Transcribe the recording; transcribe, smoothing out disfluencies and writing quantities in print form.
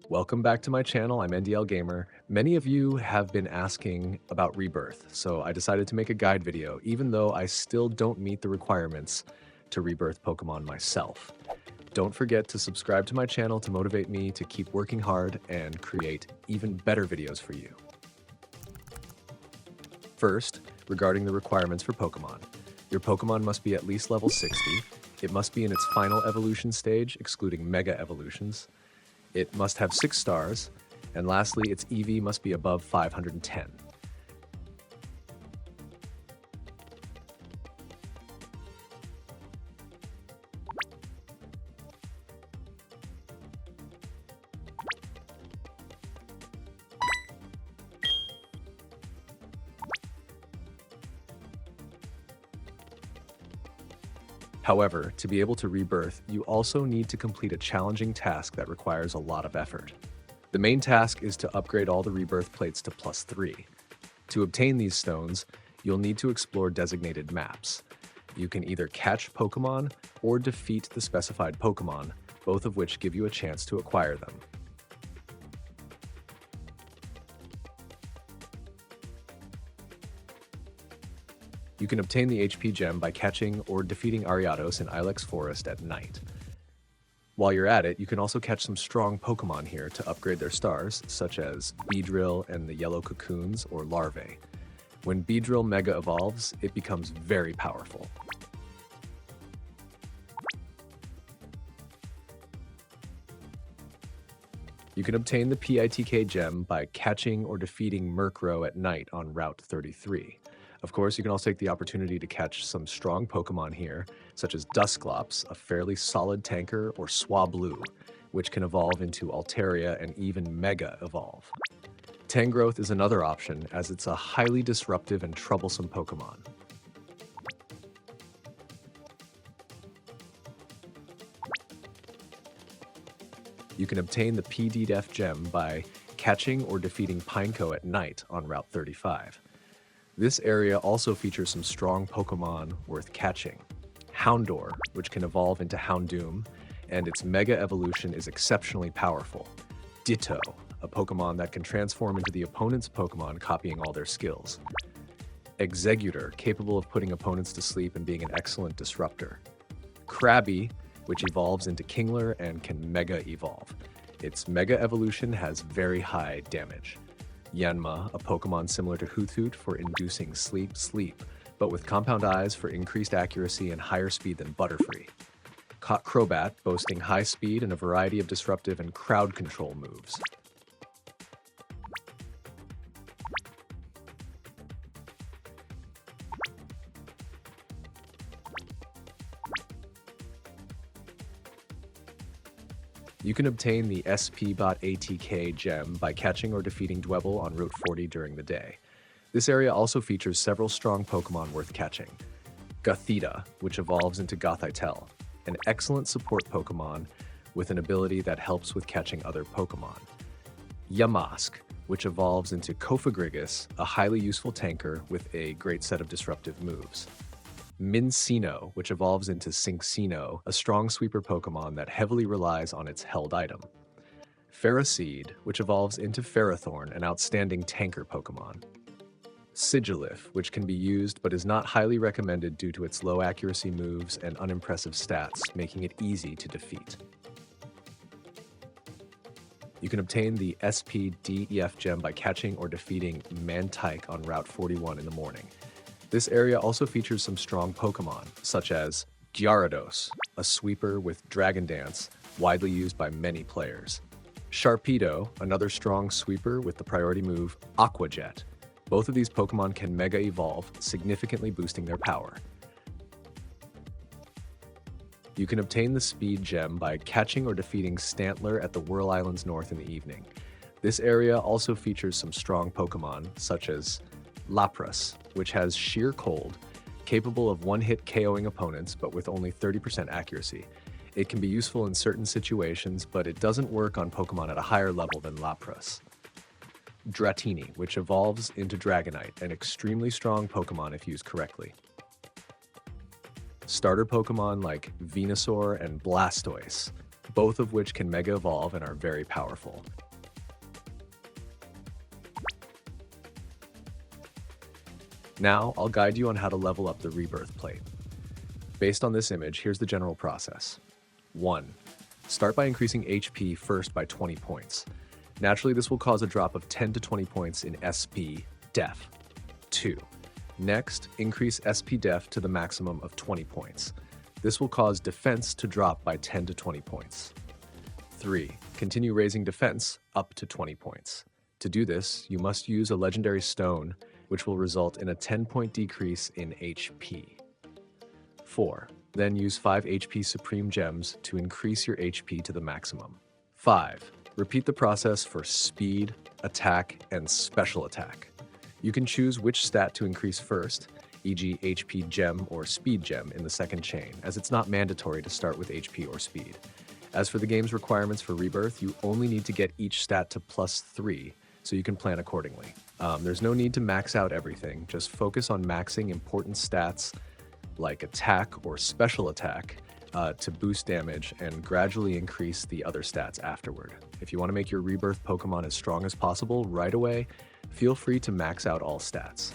Welcome back to my channel. I'm NDL Gamer. Many of you have been asking about Rebirth, so I decided to make a guide video, even though I still don't meet the requirements to rebirth Pokemon myself. Don't forget to subscribe to my channel to motivate me to keep working hard and create even better videos for you. First, regarding the requirements for Pokemon. Your Pokemon must be at least level 60. It must be in its final evolution stage, excluding Mega Evolutions. It must have 6 stars, and lastly, its EV must be above 510. However, to be able to rebirth, you also need to complete a challenging task that requires a lot of effort. The main task is to upgrade all the rebirth plates to +3. To obtain these stones, you'll need to explore designated maps. You can either catch Pokemon or defeat the specified Pokemon, both of which give you a chance to acquire them. You can obtain the HP gem by catching or defeating Ariados in Ilex Forest at night. While you're at it, you can also catch some strong Pokemon here to upgrade their stars, such as Beedrill and the Yellow Cocoons or Larvae. When Beedrill Mega evolves, it becomes very powerful. You can obtain the PITK gem by catching or defeating Murkrow at night on Route 33. Of course, you can also take the opportunity to catch some strong Pokemon here, such as Dusclops, a fairly solid tanker, or Swablu, which can evolve into Altaria and even Mega evolve. Tangrowth is another option, as it's a highly disruptive and troublesome Pokemon. You can obtain the PDDF gem by catching or defeating Pineco at night on Route 35. This area also features some strong Pokemon worth catching. Houndour, which can evolve into Houndoom, and its Mega evolution is exceptionally powerful. Ditto, a Pokemon that can transform into the opponent's Pokemon, copying all their skills. Exeggutor, capable of putting opponents to sleep and being an excellent disruptor. Krabby, which evolves into Kingler and can Mega evolve. Its Mega evolution has very high damage. Yanma, a Pokemon similar to Hoothoot for inducing sleep, but with compound eyes for increased accuracy and higher speed than Butterfree. Crobat, boasting high speed and a variety of disruptive and crowd control moves. You can obtain the SP-Bot ATK gem by catching or defeating Dwebble on Route 40 during the day. This area also features several strong Pokemon worth catching. Gothita, which evolves into Gothitelle, an excellent support Pokemon with an ability that helps with catching other Pokemon. Yamask, which evolves into Kofagrigus, a highly useful tanker with a great set of disruptive moves. Mincino, which evolves into Cinccino, a strong sweeper Pokemon that heavily relies on its held item. Ferroseed, which evolves into Ferrothorn, an outstanding tanker Pokemon. Sigilyph, which can be used but is not highly recommended due to its low accuracy moves and unimpressive stats, making it easy to defeat. You can obtain the SP-DEF gem by catching or defeating Mantike on Route 41 in the morning. This area also features some strong Pokemon, such as Gyarados, a sweeper with Dragon Dance, widely used by many players. Sharpedo, another strong sweeper with the priority move Aqua Jet. Both of these Pokemon can Mega evolve, significantly boosting their power. You can obtain the Speed gem by catching or defeating Stantler at the Whirl Islands North in the evening. This area also features some strong Pokemon, such as Lapras, which has Sheer Cold, capable of one-hit KOing opponents but with only 30% accuracy. It can be useful in certain situations, but it doesn't work on Pokemon at a higher level than Lapras. Dratini, which evolves into Dragonite, an extremely strong Pokemon if used correctly. Starter Pokemon like Venusaur and Blastoise, both of which can Mega Evolve and are very powerful. Now, I'll guide you on how to level up the Rebirth plate. Based on this image, here's the general process. 1. Start by increasing HP first by 20 points. Naturally, this will cause a drop of 10 to 20 points in SP Def. 2. Next, increase SP Def to the maximum of 20 points. This will cause defense to drop by 10 to 20 points. 3. Continue raising defense up to 20 points. To do this, you must use a legendary stone, which will result in a 10-point decrease in HP. 4. Then use 5 HP Supreme Gems to increase your HP to the maximum. 5. Repeat the process for speed, attack, and special attack. You can choose which stat to increase first, e.g. HP Gem or Speed Gem in the second chain, as it's not mandatory to start with HP or Speed. As for the game's requirements for Rebirth, you only need to get each stat to +3, so you can plan accordingly. There's no need to max out everything, just focus on maxing important stats like attack or special attack to boost damage and gradually increase the other stats afterward. If you want to make your Rebirth Pokemon as strong as possible right away, feel free to max out all stats.